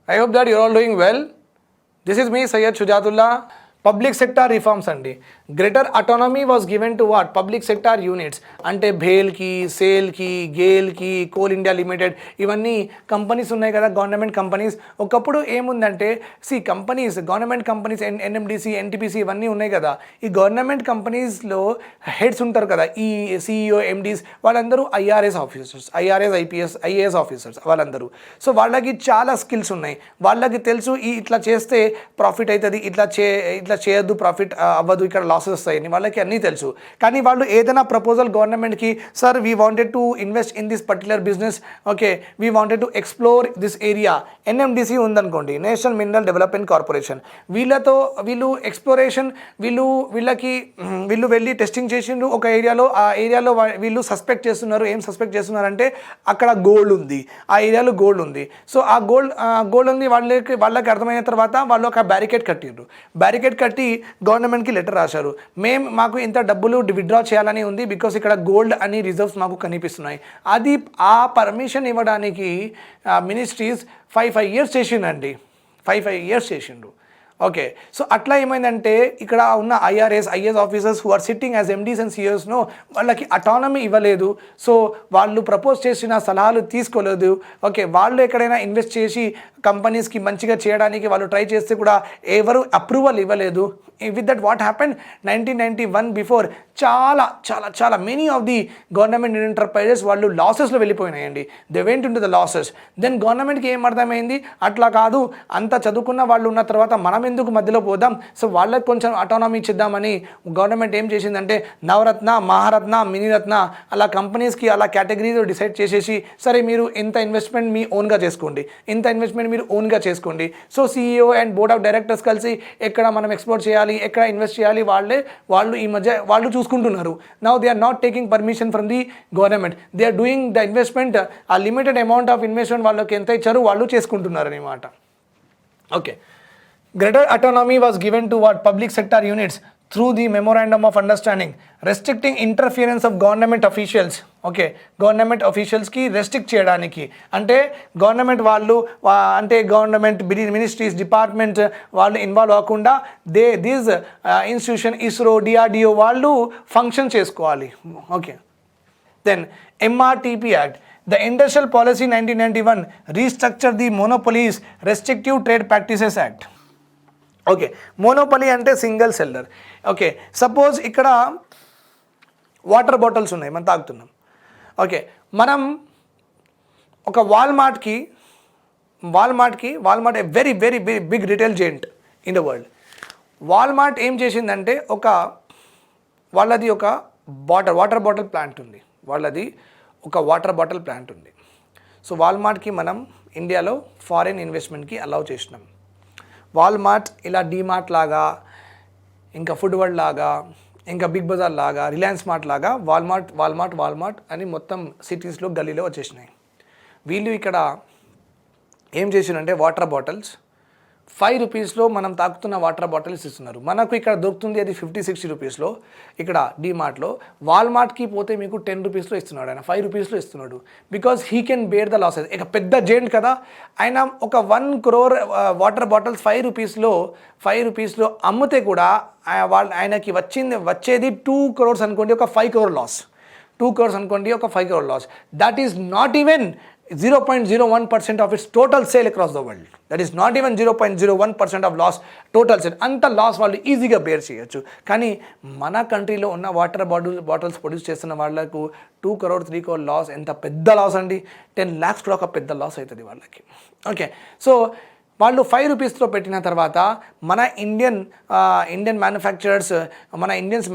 I hope that you're all doing well. This is me, Sujath. Public sector reforms అండి. Greater autonomy was given to what public sector units అంటే భేల్కి, సేల్కి, గేల్కి, coal India limited ఇవన్నీ companies ఉన్నాయి కదా, government companies. ఒకప్పుడు ఏముందంటే companies, government companies, NMDC, NTPC ఇవన్నీ ఉన్నాయి కదా. ఈ గవర్నమెంట్ కంపెనీస్లో హెడ్స్ ఉంటారు కదా, ఈ సిఇఓ, ఎండీస్, వాళ్ళందరూ IRS officers, IRS, IAS officers వాళ్ళందరూ. సో వాళ్ళకి చాలా స్కిల్స్ ఉన్నాయి. వాళ్ళకి తెలుసు ఇట్లా చేస్తే ప్రాఫిట్ అవుతుంది, ఇట్లా చేయొద్దు, ప్రాఫిట్ అవ్వదు, ఇక్కడ లాసెస్ వస్తాయని వాళ్ళకి అన్నీ తెలుసు. కానీ వాళ్ళు ఏదైనా ప్రపోజల్ గవర్నమెంట్కి, sir we wanted to invest in this particular business, okay we wanted to explore this area. NMDC ఉందనుకోండి, నేషనల్ మినరల్ డెవలప్మెంట్ కార్పొరేషన్, వీళ్ళు ఎక్స్ప్లోరేషన్, వీళ్ళు వెళ్ళి టెస్టింగ్ చేసిండ్రు ఒక ఏరియాలో. ఆ ఏరియాలో వీళ్ళు సస్పెక్ట్ చేస్తున్నారు. ఏం సస్పెక్ట్ చేస్తున్నారంటే అక్కడ గోల్డ్ ఉంది, ఆ ఏరియాలో గోల్డ్ ఉంది. సో ఆ గోల్డ్ ఉంది వాళ్ళకి అర్థమైన తర్వాత వాళ్ళు ఒక బ్యారికేడ్ కట్టి గవర్నమెంట్కి లెటర్ రాశారు. మాకు ఇంత డబ్బులు విత్డ్రా చేయాలని ఉంది, బికాస్ ఇక్కడ గోల్డ్ అని రిజర్వ్స్ మాకు కనిపిస్తున్నాయి. ఆ పర్మిషన్ ఇవ్వడానికి మినిస్ట్రీస్ 5 years చేసిండండి. 5 years చేసిండ్రు. ఓకే, సో అట్లా ఏమైందంటే ఇక్కడ ఉన్న IAS officers who are sitting as MDs and సిఇఓస్ను వాళ్ళకి అటానమీ ఇవ్వలేదు. సో వాళ్ళు ప్రపోజ్ చేసిన సలహాలు తీసుకోలేదు. ఓకే, వాళ్ళు ఎక్కడైనా ఇన్వెస్ట్ చేసి కంపెనీస్కి మంచిగా చేయడానికి వాళ్ళు ట్రై చేస్తే కూడా ఎవరు అప్రూవల్ ఇవ్వలేదు. With that what happen 1991 before చాలా many of the government enterprises వాళ్ళు లాసెస్లో వెళ్ళిపోయినాయండి. They went into the losses. Then గవర్నమెంట్కి ఏం అర్థమైంది, అట్లా కాదు, అంత చదువుకున్న వాళ్ళు ఉన్న తర్వాత మనం ఎందుకు మధ్యలో పోదాం, సో వాళ్ళకి కొంచెం అటానమీ ఇచ్చేద్దామని గవర్నమెంట్ ఏం చేసిందంటే నవరత్న, మహారత్న, మినీరత్న అలా కంపెనీస్కి అలా కేటగిరీలో డిసైడ్ చేసేసి, సరే మీరు ఇంత ఇన్వెస్ట్మెంట్ మీ ఓన్గా చేసుకోండి, ఇంత ఇన్వెస్ట్మెంట్ మీరు ఓన్గా చేసుకోండి. So CEO and board of directors కలిసి ఎక్కడ మనం ఎక్స్పోర్ట్ చేయాలి, ఎక్కడ ఇన్వెస్ట్ చేయాలి వాళ్ళు ఈ మధ్య వాళ్ళు చూసుకుంటున్నారు. Now they are not taking permission from the government, they are doing the investment. ఆ లిమిటెడ్ అమౌంట్ ఆఫ్ ఇన్వెస్ట్మెంట్ వాళ్ళకి ఎంత ఇచ్చారు వాళ్ళు చేసుకుంటున్నారు అనమాట. Okay, greater autonomy was given to what public sector units through the memorandum of understanding restricting interference of government officials. Okay, government ఆఫీషియల్స్కి restrict చేయడానికి అంటే గవర్నమెంట్ వాళ్ళు అంటే గవర్నమెంట్ మినిస్ట్రీస్, డిపార్ట్మెంట్ వాళ్ళు ఇన్వాల్వ్ అవ్వకుండా దీస్ ఇన్స్టిట్యూషన్, ఇస్రో, డిఆర్డిఓ వాళ్ళు ఫంక్షన్ చేసుకోవాలి. Okay, then MRTP act, the Industrial Policy 1991 restructured the Monopolies Restrictive Trade Practices Act. Okay, monopoly అంటే సింగిల్ సెల్లర్. ఓకే, సపోజ్ ఇక్కడ వాటర్ బాటిల్స్ ఉన్నాయి, మనం తాగుతున్నాం. ఓకే, మనం ఒక Walmart a very very big retail giant in the world. Walmart ఏం చేసిందంటే వాళ్ళది ఒక వాటర్ బాటిల్ ప్లాంట్ ఉంది, సో వాల్మార్ట్కి మనం ఇండియాలో ఫారిన్ ఇన్వెస్ట్మెంట్కి అలౌ చేసినాం. వాల్మార్ట్ ఇలా డీమార్ట్ లాగా, ఇంకా ఫుడ్ వరల్డ్ లాగా, ఇంకా బిగ్ బజార్ లాగా, రిలయన్స్ మార్ట్ లాగా వాల్మార్ట్ అని మొత్తం సిటీస్లో గల్లీలో వచ్చేసినాయి. వీళ్ళు ఇక్కడ ఏం చేసినంటే వాటర్ బాటిల్స్ 5 రూపీస్లో మనం తాకుతున్న వాటర్ బాటిల్స్ ఇస్తున్నారు. మనకు ఇక్కడ దొరుకుతుంది అది 50-60 రూపీస్లో. ఇక్కడ డీమార్ట్లో, వాల్మార్ట్కి పోతే మీకు 10 రూపీస్లో ఇస్తున్నాడు, ఆయన 5 రూపీస్లో ఇస్తున్నాడు. Because he can bear the losses. ఇక పెద్ద జెయింట్ కదా ఆయన. ఒక 1 crore వాటర్ బాటిల్స్ 5 రూపీస్లో అమ్మితే కూడా ఆయనకి వచ్చేది 2 crores అనుకోండి, ఒక 5 crore లాస్. 2 crores అనుకోండి, ఒక 5 crore loss. That is not even 0.01% of its total sale across the world. That is not even 0.01% of loss, total sale. అంత లాస్ వాళ్ళు ఈజీగా బేర్ చేయొచ్చు. కానీ మన కంట్రీలో ఉన్న వాటర్ బాటిల్స్ ప్రొడ్యూస్ చేస్తున్న వాళ్ళకు 2 crore 3 crore లాస్ ఎంత పెద్ద లాస్ అండి. 10 lakhs కూడా ఒక పెద్ద లాస్ అవుతుంది వాళ్ళకి. ఓకే, సో వాళ్ళు 5 రూపీస్లో పెట్టిన తర్వాత మన ఇండియన్ ఇండియన్స్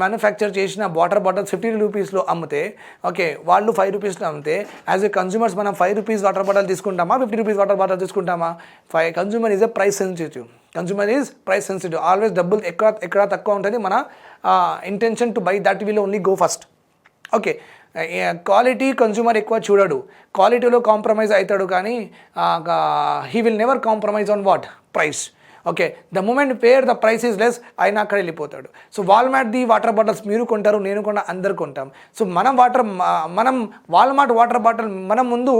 మ్యానుఫ్యాక్చర్ చేసిన వాటర్ బాటిల్స్ 50 రూపీస్లో అమ్మితే, ఓకే వాళ్ళు 5 రూపీస్లో అమ్మితే, యాజ్ ఎ కన్జ్యూమర్స్ మనం 5 రూపీస్ వాటర్ బాటిల్ తీసుకుంటామా, 50 రూపీస్ వాటర్ బాటిల్ తీసుకుంటామా? Consumer is a price sensitive. Always డబ్బులు ఎక్కడ తక్కువ ఉంటుంది, మన intention to buy that will only go first. Okay, quality consumer ఎక్కువ చూడడు, క్వాలిటీలో కాంప్రమైజ్ అవుతాడు, కానీ he will never compromise on what price. Okay, the moment where the price is less ఆయన అక్కడ వెళ్ళిపోతాడు. So Walmart the water bottles మీరు కొంటారు, నేను కొంటా, అందరు కొంటాం. సో మనం వాల్మార్ట్ వాటర్ బాటిల్ మనం ముందు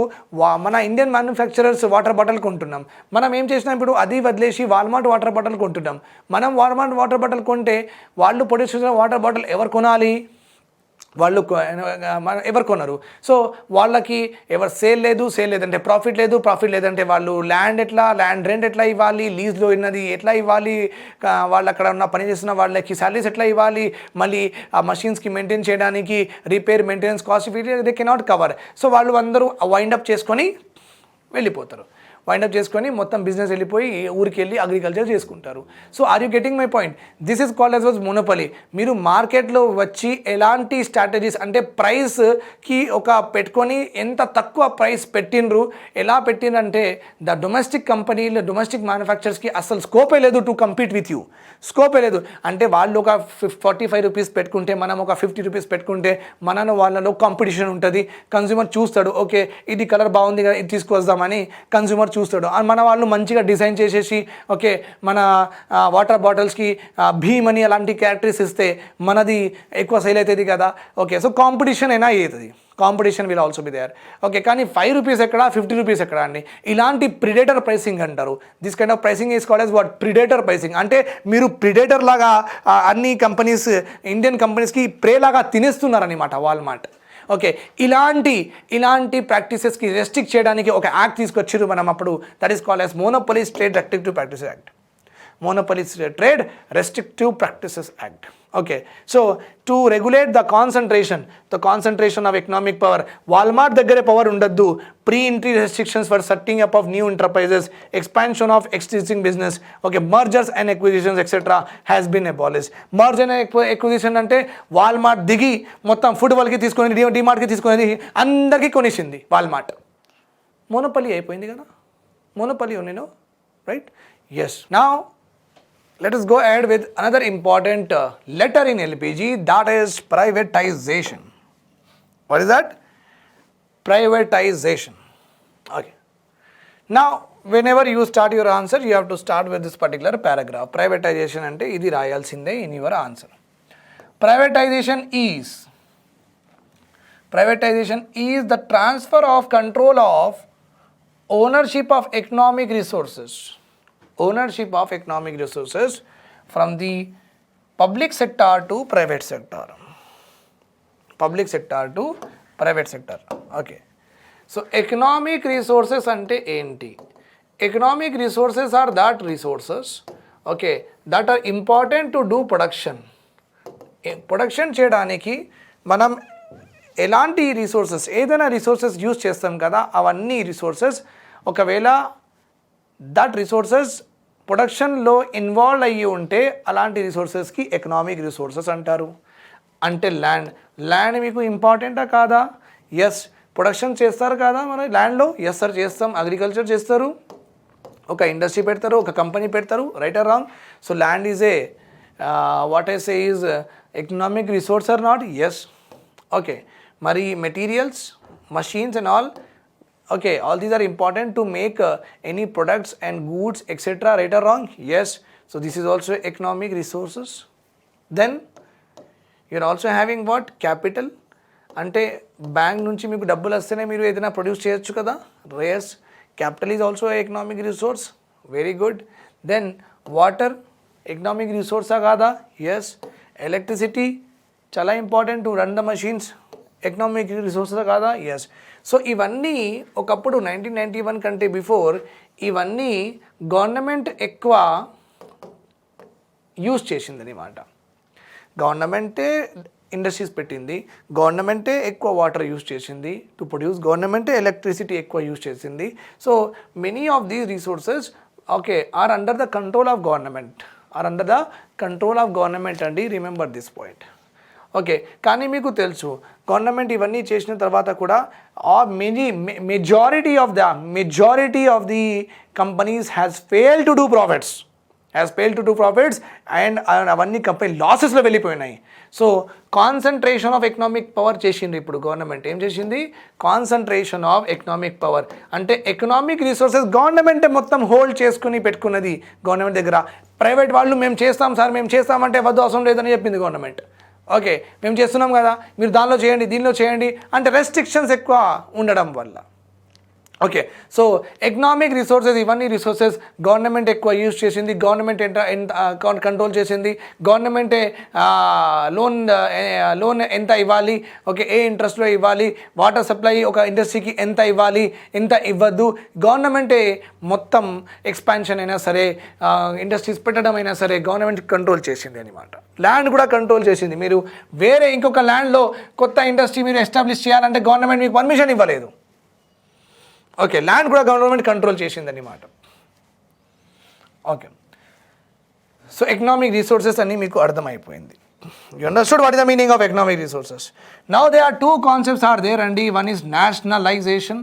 మన ఇండియన్ మ్యానుఫ్యాక్చరర్స్ వాటర్ బాటిల్ కొంటున్నాం. మనం ఏం చేసినాం ఇప్పుడు అది వదిలేసి వాల్మార్ట్ వాటర్ బాటిల్ కొంటున్నాం. మనం వాల్మార్ట్ వాటర్ బాటిల్ కొంటే వాళ్ళు ప్రొడ్యూస్ చేసిన వాటర్ బాటిల్ ఎవరు కొనాలి? ఎవరు కొనరు. సో వాళ్ళకి ఎవరు సేల్ లేదంటే ప్రాఫిట్ లేదంటే వాళ్ళు ల్యాండ్ రెంట్ ఎట్లా ఇవ్వాలి, లీజ్లో ఉన్నది ఎట్లా ఇవ్వాలి, వాళ్ళు అక్కడ ఉన్న పని చేస్తున్న వాళ్ళకి శాలరీస్ ఎట్లా ఇవ్వాలి, మళ్ళీ ఆ మషిన్స్కి మెయింటైన్ చేయడానికి repair maintenance cost they cannot cover. So వాళ్ళు అందరూ వైండప్ చేసుకొని వెళ్ళిపోతారు. వైండప్ చేసుకొని మొత్తం బిజినెస్ వెళ్ళిపోయి ఊరికి వెళ్ళి అగ్రికల్చర్ చేసుకుంటారు. So are you getting my point? This is called as was monopoly. మీరు మార్కెట్లో వచ్చి ఎలాంటి స్ట్రాటజీస్ అంటే ప్రైస్కి ఒక పెట్టుకొని ఎంత తక్కువ ప్రైస్ పెట్టినరు, ఎలా పెట్టినంటే ద డొమెస్టిక్ కంపెనీలు డొమెస్టిక్ మ్యానుఫ్యాక్చర్స్కి అసలు స్కోపే లేదు టు కంపీట్ విత్ యూ. స్కోపే లేదు. అంటే వాళ్ళు ఒక 45 రూపీస్ పెట్టుకుంటే మనం ఒక 50 రూపీస్ పెట్టుకుంటే వాళ్ళలో కాంపిటీషన్ ఉంటుంది. కన్జ్యూమర్ చూస్తాడు, ఓకే ఇది కలర్ బాగుంది కదా ఇది తీసుకొద్దామని కన్జ్యూమర్ చూస్తాడు. మన వాళ్ళు మంచిగా డిజైన్ చేసేసి ఓకే మన వాటర్ బాటిల్స్కి భీమ్ అని అలాంటి క్యారెక్టర్స్ ఇస్తే మనది ఎక్కువ సేల్ అవుతుంది కదా. ఓకే, సో కాంపిటీషన్ అయినా అవుతుంది, competition will also be there. Okay, కానీ 5 రూపీస్ ఎక్కడ 50 రూపీస్ ఎక్కడ అండి? ఇలాంటి ప్రిడేటర్ ప్రైసింగ్ అంటారు. This kind of pricing is called as what? Predator pricing. అంటే మీరు ప్రిడేటర్ లాగా అన్ని కంపెనీస్ ఇండియన్ కంపెనీస్కి ప్రే లాగా తినేస్తున్నారనమాట వాల్మార్ట్. ఓకే, ఇలాంటి ప్రాక్టీసెస్కి రెస్ట్రిక్ట్ చేయడానికి ఒక యాక్ట్ తీసుకొచ్చారు మనం అప్పుడు. That is called as monopolies trade restrictive practices act. Monopolies Trade Restrictive Practices Act. Okay, so to regulate the concentration of economic power, Walmart daggare power undaddu, pre-entry restrictions for setting up of new enterprises, expansion of existing business, okay, mergers and acquisitions etc. has been abolished. Merger and acquisition ante Walmart digi mottam food వాళ్ళకి తీసుకొని డిమార్ట్కి తీసుకొని అందరికీ కొనేసింది Walmart. Monopoly అయిపోయింది కదా, monopoly only, right? Yes. Now let us go ahead with another important letter in LPG, that is privatization. What is that? Privatization. Okay. Now, whenever you start your answer, you have to start with this particular paragraph. Privatization ante idi rayalsinde in your answer. Privatization is the transfer of control of ownership of economic resources from the public sector to private sector. Okay, so economic resources ante enti? Economic resources are that resources, okay, that are important to do production cheyadaniki మనం ఎలాంటి resources ఏదైనా resources use చేస్తాం కదా, అవన్నీ resources ఒకవేళ that resources ప్రొడక్షన్లో involve అయ్యి ఉంటే అలాంటి రిసోర్సెస్కి ఎకనామిక్ రిసోర్సెస్ అంటారు. అంటే ల్యాండ్ మీకు ఇంపార్టెంటా కాదా? ఎస్. ప్రొడక్షన్ చేస్తారు కదా మరి ల్యాండ్లో? ఎస్ సార్ చేస్తాం. అగ్రికల్చర్ చేస్తారు, ఒక ఇండస్ట్రీ పెడతారు, ఒక కంపెనీ పెడతారు, right or wrong? So land is a what I say is economic resource or not? Yes. Okay, మరి materials, machines and all, okay, all these are important to make any products and goods etc, right or wrong? Yes. So this is also economic resources. Then you are also having what? Capital. అంటే bank నుంచి మీకు డబ్బులు వస్తేనే మీరు ఏదైనా produce చేయొచ్చు కదా. yes, capital is also an economic resource. very good. Then water economic resource కాదా? yes. electricity చాలా important to run the machines, economic resources కాదా? ఎస్. సో ఇవన్నీ ఒకప్పుడు 1991 కంటే బిఫోర్ ఇవన్నీ గవర్నమెంట్ ఎక్కువ యూజ్ చేసిందనమాట. గవర్నమెంటే ఇండస్ట్రీస్ పెట్టింది, గవర్నమెంటే ఎక్కువ వాటర్ యూజ్ చేసింది టు ప్రొడ్యూస్, గవర్నమెంటే ఎలక్ట్రిసిటీ ఎక్కువ యూజ్ చేసింది. So many of these resources okay are under the control of government అండి. Remember this point. ఓకే, కానీ మీకు తెలుసు గవర్నమెంట్ ఇవన్నీ చేసిన తర్వాత కూడా majority of the companies has failed to do profits. Has failed to do profits and అవన్నీ company లాసెస్లో వెళ్ళిపోయినాయి. So concentration of economic power చేసింది ఇప్పుడు గవర్నమెంట్. ఏం చేసింది? కాన్సన్ట్రేషన్ ఆఫ్ ఎకనామిక్ పవర్ అంటే ఎకనామిక్ రిసోర్సెస్ గవర్నమెంటే మొత్తం హోల్డ్ చేసుకుని పెట్టుకున్నది గవర్నమెంట్ దగ్గర. ప్రైవేట్ వాళ్ళు మేము చేస్తాం సార్, మేము చేస్తామంటే వద్దు, అవసరం లేదని చెప్పింది గవర్నమెంట్. ఓకే, మేము చేస్తున్నాం కదా, మీరు దానిలో చేయండి, దీనిలో చేయండి అంటే రెస్ట్రిక్షన్స్ ఎక్కువ ఉండడం వల్ల. ఓకే, సో ఎకనామిక్ రిసోర్సెస్, ఇవన్నీ రిసోర్సెస్ గవర్నమెంట్ ఎక్కువ యూజ్ చేసింది, గవర్నమెంట్ కంట్రోల్ చేసింది, గవర్నమెంటే లోన్ ఎంత ఇవ్వాలి, ఓకే, ఏ ఇంట్రెస్ట్లో ఇవ్వాలి, వాటర్ సప్లై ఒక ఇండస్ట్రీకి ఎంత ఇవ్వాలి, ఎంత ఇవ్వద్దు, గవర్నమెంటే మొత్తం ఎక్స్పాన్షన్ అయినా సరే, ఇండస్ట్రీస్ పెట్టడం అయినా సరే గవర్నమెంట్ కంట్రోల్ చేసింది అనమాట. ల్యాండ్ కూడా కంట్రోల్ చేసింది. మీరు వేరే ఇంకొక ల్యాండ్లో కొత్త ఇండస్ట్రీ మీరు ఎస్టాబ్లిష్ చేయాలంటే గవర్నమెంట్ మీకు పర్మిషన్ ఇవ్వలేదు. ఓకే, ల్యాండ్ కూడా గవర్నమెంట్ కంట్రోల్ చేసిందన్నమాట. ఓకే, సో ఎకనామిక్ రిసోర్సెస్ అన్నీ మీకు అర్థమైపోయింది. You understood what is the meaning of economic resources. Now they are 2 concepts are there అండి. One is nationalisation,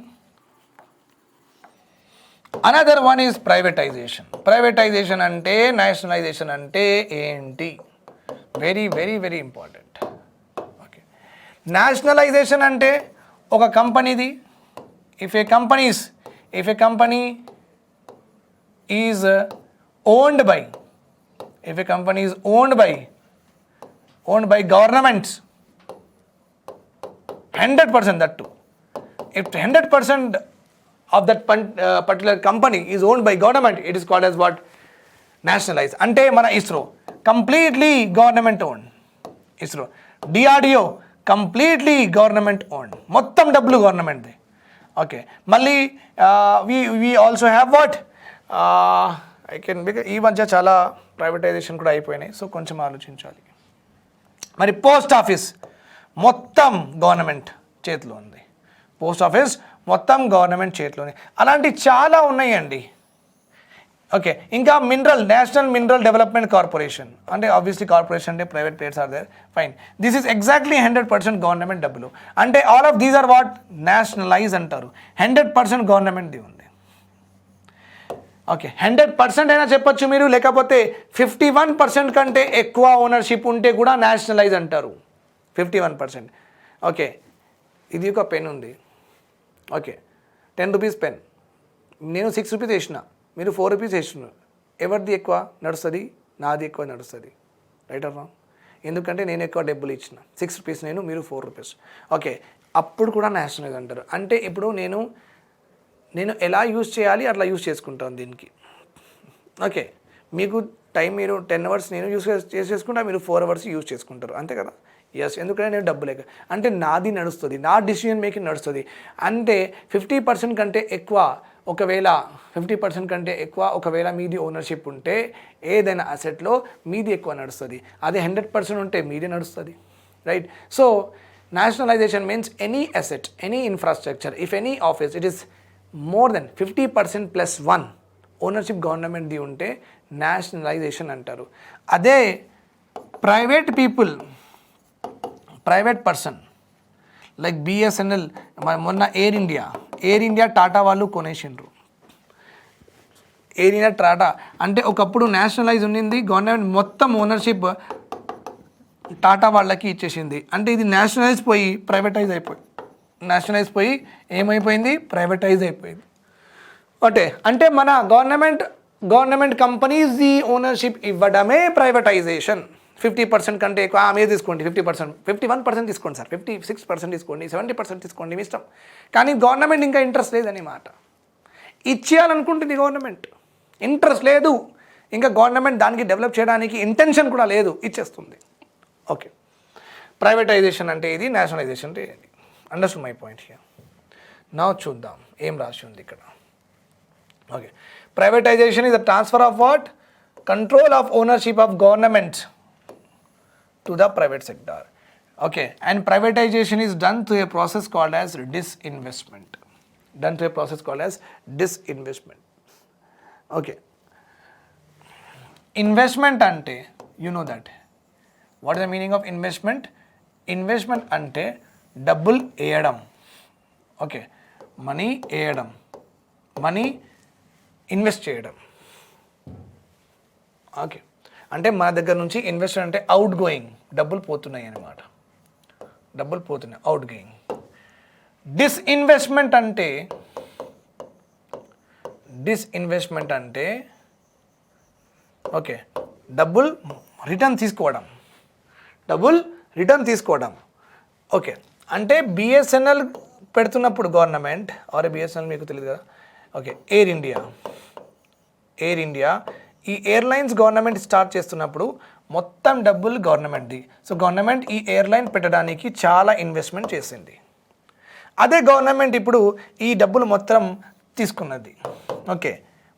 another one is privatisation. Privatisation అంటే, nationalisation అంటే ఏంటి? Very very very important. Okay, nationalisation అంటే ఒక కంపెనీది, if a company is owned by governments 100%, that too, if 100% of that particular company is owned by government, it is called as what? Nationalized. Ante mana ISRO completely government owned. ISRO, DRDO completely government owned, మొత్తం డబ్బులు government they. Okay, మళ్ళీ we also have what ఈ మధ్య చాలా privatisation కూడా అయిపోయినాయి, so కొంచెం ఆలోచించాలి. మరి పోస్ట్ ఆఫీస్ మొత్తం గవర్నమెంట్ చేతిలో ఉంది. పోస్ట్ ఆఫీస్ మొత్తం గవర్నమెంట్ చేతిలో ఉంది. అలాంటి చాలా ఉన్నాయండి. ఓకే, ఇంకా నేషనల్ మినరల్ డెవలప్మెంట్ కార్పొరేషన్ అంటే ఆబ్వియస్లీ కార్పొరేషన్ అంటే private players are there, fine. This is exactly 100% government డబ్బులు. అంటే all of these are what? Nationalize అంటారు. 100% గవర్నమెంట్ది ఉంది. ఓకే, 100% అయినా చెప్పొచ్చు మీరు, లేకపోతే 51% కంటే ఎక్కువ ఓనర్షిప్ ఉంటే కూడా నేషనలైజ్ అంటారు. 51%. ఓకే, ఇది ఒక పెన్ ఉంది. ఓకే, 10 రూపీస్ పెన్, నేను 6 రూపీస్ వేసిన, మీరు 4 రూపీస్ వేస్తున్నారు. ఎవరిది ఎక్కువ నడుస్తుంది? నాది ఎక్కువ నడుస్తుంది. Right or wrong? ఎందుకంటే నేను ఎక్కువ డబ్బులు ఇచ్చిన, 6 రూపీస్ నేను, మీరు 4 రూపీస్. ఓకే, అప్పుడు కూడా నేషనలైజ్ అంటారు. అంటే ఇప్పుడు నేను ఎలా యూజ్ చేయాలి అట్లా యూజ్ చేసుకుంటాను దీనికి. ఓకే, మీకు టైం మీరు 10 అవర్స్ నేను యూజ్ చేసుకుంటా, మీరు 4 అవర్స్ యూజ్ చేసుకుంటారు, అంతే కదా? ఎస్, ఎందుకంటే నేను డబ్బు లేక, అంటే నాది నడుస్తుంది, నా డిసిజన్ మేకింగ్ నడుస్తుంది. అంటే 50% కంటే ఎక్కువ, ఒకవేళ 50% కంటే ఎక్కువ ఒకవేళ మీది ఓనర్షిప్ ఉంటే ఏదైనా అసెట్లో మీది ఎక్కువ నడుస్తుంది. అదే 100% ఉంటే మీది నడుస్తుంది. Right? So nationalisation means any asset, any infrastructure, if any office it is more than 50% + 1 ownership గవర్నమెంట్ది ఉంటే నేషనలైజేషన్ అంటారు. అదే private people, private person like BSNL, మొన్న ఎయిర్ ఇండియా టాటా వాళ్ళు కొనేసిండ్రు. ఎయిర్ ఇండియా టాటా అంటే ఒకప్పుడు నేషనలైజ్ ఉండింది, గవర్నమెంట్ మొత్తం ఓనర్షిప్ టాటా వాళ్ళకి ఇచ్చేసింది. అంటే ఇది నేషనలైజ్ పోయి ప్రైవేటైజ్ అయిపోయింది. నేషనలైజ్ పోయి ఏమైపోయింది? ప్రైవేటైజ్ అయిపోయింది. అంటే మన గవర్నమెంట్ కంపెనీస్ ది ఓనర్షిప్ ఇవ్వడమే ప్రైవేటైజేషన్. 50% కంటే ఎక్కువ మీరు తీసుకోండి, 50%, 51% తీసుకోండి సార్, 56% తీసుకోండి, 70% తీసుకోండి, మీ ఇష్టం. కానీ గవర్నమెంట్ ఇంకా ఇంట్రెస్ట్ లేదని మాట. ఇచ్చేయాలనుకుంటుంది గవర్నమెంట్, ఇంట్రెస్ట్ లేదు, ఇంకా గవర్నమెంట్ దానికి డెవలప్ చేయడానికి ఇంటెన్షన్ కూడా లేదు, ఇచ్చేస్తుంది. ఓకే, ప్రైవేటైజేషన్ అంటే ఇది, నేషనలైజేషన్ అంటే ఇది. Understand my point here. నా చూద్దాం ఏం రాసి ఉంది ఇక్కడ. Okay, privatization is the transfer of what? Control of ownership of government to the private sector. Okay, and privatization is done through a process called as disinvestment. Okay, investment ante, you know that. What is the meaning of investment? Investment ante double eyadam. Okay, money eyadam, money invest cheyadam. Okay, అంటే మన దగ్గర నుంచి investment అంటే out going, డబ్బులు పోతున్నాయి అన్నమాట, డబ్బులు పోతున్నాయి, అవుట్ గోయింగ్. డిస్ఇన్వెస్ట్మెంట్ అంటే ఓకే, డబ్బులు రిటర్న్ తీసుకోవడం. ఓకే, అంటే బిఎస్ఎన్ఎల్ పెడుతున్నప్పుడు గవర్నమెంట్, బిఎస్ఎన్ఎల్ మీకు తెలియదు కదా, ఓకే, ఎయిర్ ఇండియా ఈ ఎయిర్లైన్స్ గవర్నమెంట్ స్టార్ట్ చేస్తున్నప్పుడు మొత్తం డబ్బులు గవర్నమెంట్ది. సో గవర్నమెంట్ ఈ ఎయిర్లైన్ పెట్టడానికి చాలా ఇన్వెస్ట్మెంట్ చేసింది. అదే గవర్నమెంట్ ఇప్పుడు ఈ డబ్బులు మొత్తం తీసుకున్నది. ఓకే,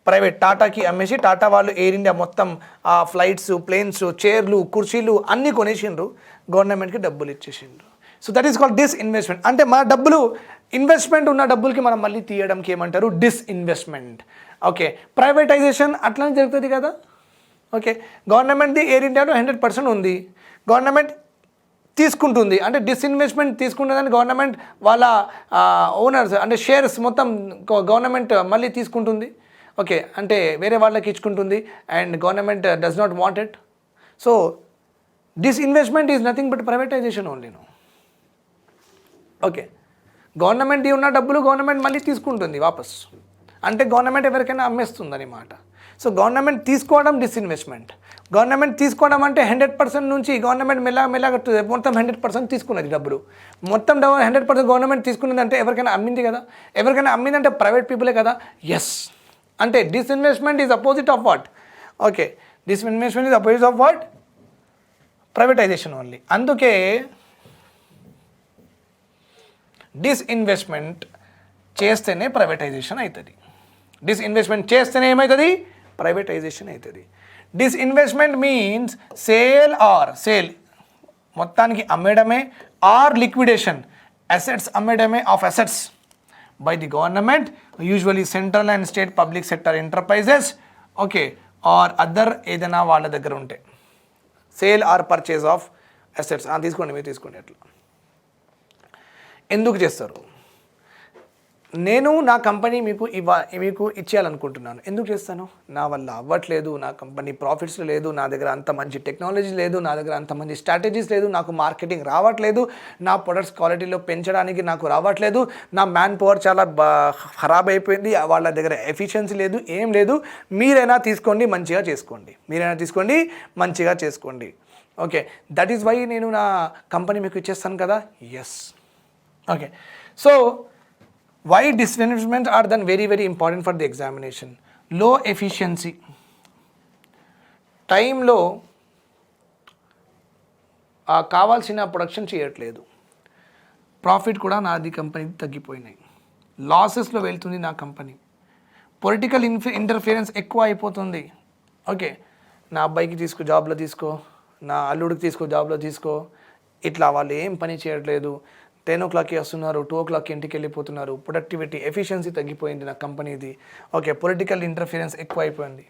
ప్రైవేట్ టాటాకి అమ్మేసి, టాటా వాళ్ళు ఎయిర్ ఇండియా మొత్తం ఆ ఫ్లైట్స్, ప్లేన్స్, చైర్లు, కుర్చీలు అన్నీ కొనేసిండ్రు, గవర్నమెంట్కి డబ్బులు ఇచ్చేసిండ్రు. So that is called disinvestment. అంటే మన డబ్బులు, ఇన్వెస్ట్మెంట్ ఉన్న డబ్బులకి మనం మళ్ళీ తీయడంకి ఏమంటారు, డిస్ఇన్వెస్ట్మెంట్. ఓకే, ప్రైవేటైజేషన్ అట్లానే జరుగుతుంది కదా. ఓకే, గవర్నమెంట్ది ఎయిర్ ఇండియాలో 100% ఉంది, గవర్నమెంట్ తీసుకుంటుంది, అంటే డిస్ఇన్వెస్ట్మెంట్ తీసుకుంటుందని గవర్నమెంట్ వాళ్ళ ఓనర్స్ అంటే షేర్స్ మొత్తం గవర్నమెంట్ మళ్ళీ తీసుకుంటుంది. ఓకే, అంటే వేరే వాళ్ళకి ఇచ్చుకుంటుంది, and government does not want it. So disinvestment is nothing but privatisation only. Okay, government ఉన్న డబ్బులు గవర్నమెంట్ మళ్ళీ తీసుకుంటుంది వాపస్, అంటే గవర్నమెంట్ ఎవరికైనా అమ్మేస్తుంది అన్నమాట. సో గవర్నమెంట్ తీసుకోవడం డిస్ఇన్వెస్ట్మెంట్. గవర్నమెంట్ తీసుకోవడం అంటే 100% నుంచి గవర్నమెంట్ మెల్లగా మొత్తం 100% తీసుకున్నది డబ్బులు, మొత్తం 100% గవర్నమెంట్ తీసుకున్నది అంటే ఎవరికైనా అమ్మింది కదా, ఎవరికైనా అమ్మిందంటే ప్రైవేట్ పీపులే కదా. ఎస్, అంటే disinvestment is opposite of what? Okay, disinvestment is opposite of what? Privatisation only. అందుకే డిస్ఇన్వెస్ట్మెంట్ చేస్తేనే ప్రైవేటైజేషన్ అవుతుంది. డిస్ఇన్వెస్ట్మెంట్ చేస్తేనే ఏమవుతుంది? ప్రైవేటైజేషన్ అవుతుంది. డిస్ఇన్వెస్ట్మెంట్ మీన్స్ సేల్ మొత్తానికి అమ్మేయడమే, ఆర్ లిక్విడేషన్, అసెట్స్ అమ్మేయడమే of assets by the government, usually central and state public sector enterprises. Okay, or other ఏదైనా వాళ్ళ దగ్గర ఉంటే sale or purchase of assets. తీసుకోండి, మీరు తీసుకోండి. అట్లా ఎందుకు చేస్తారు? నేను నా కంపెనీ మీకు ఇచ్చేయాలనుకుంటున్నాను. ఎందుకు చేస్తాను? నా వల్ల అవ్వట్లేదు, నా కంపెనీ ప్రాఫిట్స్ లేదు, నా దగ్గర అంత మంచి టెక్నాలజీ లేదు, నా దగ్గర అంత మంచి స్ట్రాటజీస్ లేదు, నాకు మార్కెటింగ్ రావట్లేదు, నా ప్రొడక్ట్స్ క్వాలిటీలో పెంచడానికి నాకు రావట్లేదు, నా మ్యాన్ పవర్ చాలా ఖరాబ్ అయిపోయింది, వాళ్ళ దగ్గర ఎఫిషియన్సీ లేదు, ఏం లేదు. మీరైనా తీసుకోండి, మంచిగా చేసుకోండి. ఓకే, దట్ ఈస్ వై నేను నా కంపెనీ మీకు ఇచ్చేస్తాను కదా. Yes. Okay, so why disinvestments are then very important for the examination? Low efficiency, టైంలో కావాల్సిన ప్రొడక్షన్ చేయట్లేదు, ప్రాఫిట్ కూడా నాది కంపెనీ తగ్గిపోయినాయి, లాసెస్లో వెళ్తుంది నా కంపెనీ, పొలిటికల్ ఇంటర్ఫిరెన్స్ ఎక్కువ అయిపోతుంది. ఓకే, నా అబ్బాయికి జాబ్లో తీసుకో, నా అల్లుడికి జాబ్లో తీసుకో, ఇట్లా వాళ్ళు ఏం పని చేయట్లేదు, 10 o'clockకి వస్తున్నారు, 2 o'clockకి ఇంటికి వెళ్ళిపోతున్నారు, ప్రొడక్టివిటీ ఎఫిషియన్సీ తగ్గిపోయింది నా కంపెనీది. ఓకే, పొలిటికల్ ఇంటర్ఫిరెన్స్ ఎక్కువ అయిపోయింది.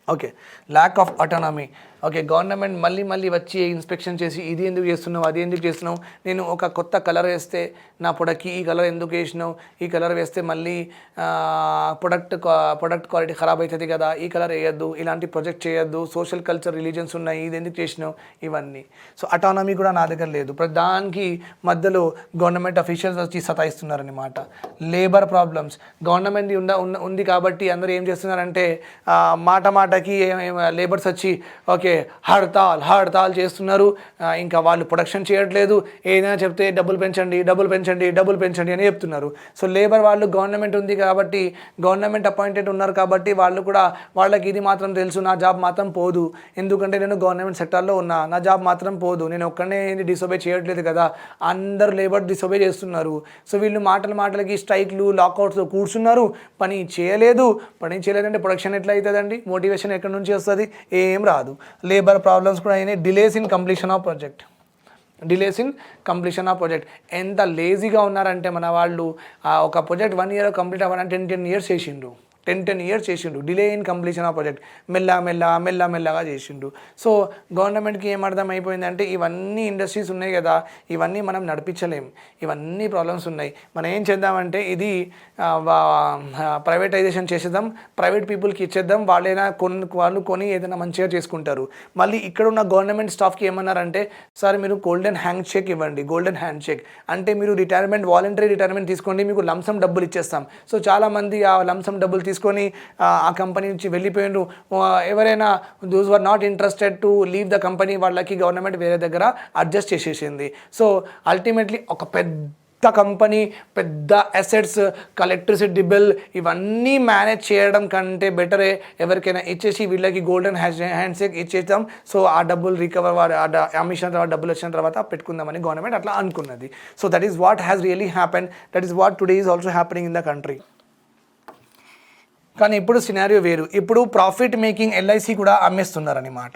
Okay, lack of autonomy. Okay, government మళ్ళీ వచ్చి ఇన్స్పెక్షన్ చేసి ఇది ఎందుకు చేస్తున్నావు, అది ఎందుకు చేస్తున్నావు, నేను ఒక కొత్త కలర్ వేస్తే నా ప్రొడక్ట్కి ఈ కలర్ ఎందుకు వేసినావు, ఈ కలర్ వేస్తే మళ్ళీ ప్రొడక్ట్ క్వాలిటీ ఖరాబ్ అవుతుంది కదా, ఈ కలర్ వేయద్దు, ఇలాంటి ప్రొజెక్ట్ చేయొద్దు, సోషల్ కల్చర్ రిలీజన్స్ ఉన్నాయి, ఇది ఎందుకు చేసినావు, ఇవన్నీ. సో అటానమీ కూడా నా దగ్గర లేదు. దానికి మధ్యలో గవర్నమెంట్ అఫీషియల్స్ వచ్చి సతాయిస్తున్నారనమాట. లేబర్ ప్రాబ్లమ్స్, గవర్నమెంట్ ఉంది కాబట్టి అందరూ ఏం చేస్తున్నారంటే మాటకి లేబర్స్ వచ్చి ఓకే హర్తాల్ చేస్తున్నారు, ఇంకా వాళ్ళు ప్రొడక్షన్ చేయట్లేదు, ఏదైనా చెప్తే డబ్బులు పెంచండి అని చెప్తున్నారు. సో లేబర్ వాళ్ళు గవర్నమెంట్ ఉంది కాబట్టి, గవర్నమెంట్ అపాయింటెడ్ ఉన్నారు కాబట్టి వాళ్ళకి ఇది మాత్రం తెలుసు, నా జాబ్ మాత్రం పోదు, ఎందుకంటే నేను గవర్నమెంట్ సెక్టార్లో ఉన్నా, నా జాబ్ మాత్రం పోదు, నేను ఒక్కనే డిసోబే చేయట్లేదు కదా, అందరు లేబర్ డిసోబే చేస్తున్నారు. సో వీళ్ళు మాటలకి స్ట్రైక్లు, లాకౌట్స్ కూర్చున్నారు, పని చేయలేదంటే ప్రొడక్షన్ ఎట్లా అవుతుందండి, మోటివేషన్ ఎక్కడి నుంచి వస్తుంది, ఏం రాదు. లేబర్ ప్రాబ్లమ్స్ కూడా అయినాయి, delays in completion of project. ఎంత లేజీగా ఉన్నారంటే మన వాళ్ళు, ఒక ప్రాజెక్ట్ 1 year కంప్లీట్ అవ్వాలంటే 10 years చేసిండ్రు. 10 years చేసిండు, delay in completion of project, మెల్లగా చేసిండు. సో గవర్నమెంట్కి ఏం అర్థం అయిపోయిందంటే ఇవన్నీ ఇండస్ట్రీస్ ఉన్నాయి కదా, ఇవన్నీ మనం నడిపించలేం, ఇవన్నీ ప్రాబ్లమ్స్ ఉన్నాయి, మనం ఏం చేద్దామంటే ఇది ప్రైవేటైజేషన్ చేసేద్దాం, ప్రైవేట్ పీపుల్కి ఇచ్చేద్దాం, వాళ్ళు కొని ఏదైనా మంచిగా చేసుకుంటారు. మళ్ళీ ఇక్కడ ఉన్న గవర్నమెంట్ స్టాఫ్కి ఏమన్నారంటే సార్ మీరు గోల్డెన్ హ్యాండ్ షేక్ ఇవ్వండి. గోల్డెన్ హ్యాండ్ షేక్ అంటే మీరు వాలంటరీ రిటైర్మెంట్ తీసుకోండి, మీకు లంసమ్ డబ్బులు ఇచ్చేస్తాం. సో చాలామంది ఆ లంసమ్ డబ్బులు తీసుకొని ఆ కంపెనీ నుంచి వెళ్ళిపోయిండ్రు. ఎవరైనా those are not interested to leave the company, వాళ్ళకి గవర్నమెంట్ వేరే దగ్గర అడ్జస్ట్ చేసేసింది. సో అల్టిమేట్లీ ఒక పెద్ద కంపెనీ, పెద్ద అసెట్స్, ఎలక్ట్రిసిటీ బిల్ ఇవన్నీ మేనేజ్ చేయడం కంటే బెటరే ఎవరికైనా ఇచ్చేసి వీళ్ళకి గోల్డెన్ హ్యాండ్ షేక్ ఇచ్చేద్దాం, సో ఆ డబ్బులు రికవర్ అమిషన్ తర్వాత డబ్బులు వచ్చిన తర్వాత పెట్టుకుందామని గవర్నమెంట్ అట్లా అనుకున్నది. So that is what has really happen, that is what today is also happening in the country. కానీ ఇప్పుడు సినారియో వేరు, ఇప్పుడు ప్రాఫిట్ మేకింగ్ ఎల్ఐసి కూడా అమ్మేస్తున్నారన్నమాట.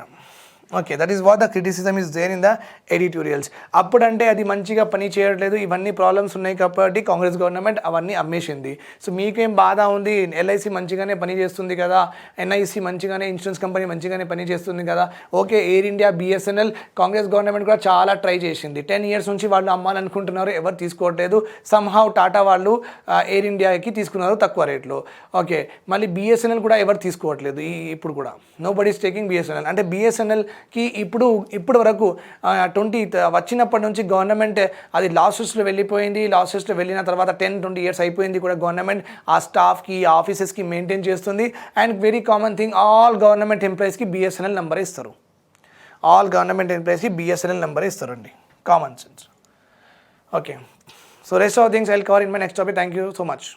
Okay, that is what the criticism is there in the editorials. అప్పుడంటే అది మంచిగా పని చేయట్లేదు, ఇవన్నీ ప్రాబ్లమ్స్ ఉన్నాయి కాబట్టి కాంగ్రెస్ గవర్నమెంట్ అవన్నీ అమ్మేసింది. సో మీకేం బాధ ఉంది, ఎల్ఐసి మంచిగానే పని చేస్తుంది కదా, ఎన్ఐసి మంచిగానే, ఇన్సూరెన్స్ కంపెనీ మంచిగానే పని చేస్తుంది కదా. Okay, air India, BSNL Congress government కూడా చాలా ట్రై చేసింది, 10 years నుంచి వాళ్ళు అమ్మాలనుకుంటున్నారు, ఎవరు తీసుకోవట్లేదు. సమ్హౌ టాటా వాళ్ళు ఎయిర్ ఇండియాకి తీసుకున్నారు తక్కువ రేట్లో. ఓకే, మళ్ళీ బిఎస్ఎన్ఎల్ కూడా ఎవరు తీసుకోవట్లేదు ఇప్పుడు కూడా, nobody is taking BSNL. అంటే బిఎస్ఎన్ఎల్కి ఇప్పుడు వరకు 20 వచ్చినప్పటి నుంచి గవర్నమెంట్ అది లాసెస్లో వెళ్ళిపోయింది. లాసెస్లో వెళ్ళిన తర్వాత 10-20 years అయిపోయింది కూడా గవర్నమెంట్ ఆ స్టాఫ్కి, ఆ ఆఫీసెస్కి మెయింటైన్ చేస్తుంది. And very common thing, all government ఎంప్లాయీస్కి బిఎస్ఎన్ఎల్ నెంబర్ ఇస్తారు, ఆల్ గవర్నమెంట్ ఎంప్లాయీస్కి బిఎస్ఎన్ఎల్ నెంబర్ ఇస్తారండి, common sense. Okay, so rest of things I will cover in my next topic. Thank you so much.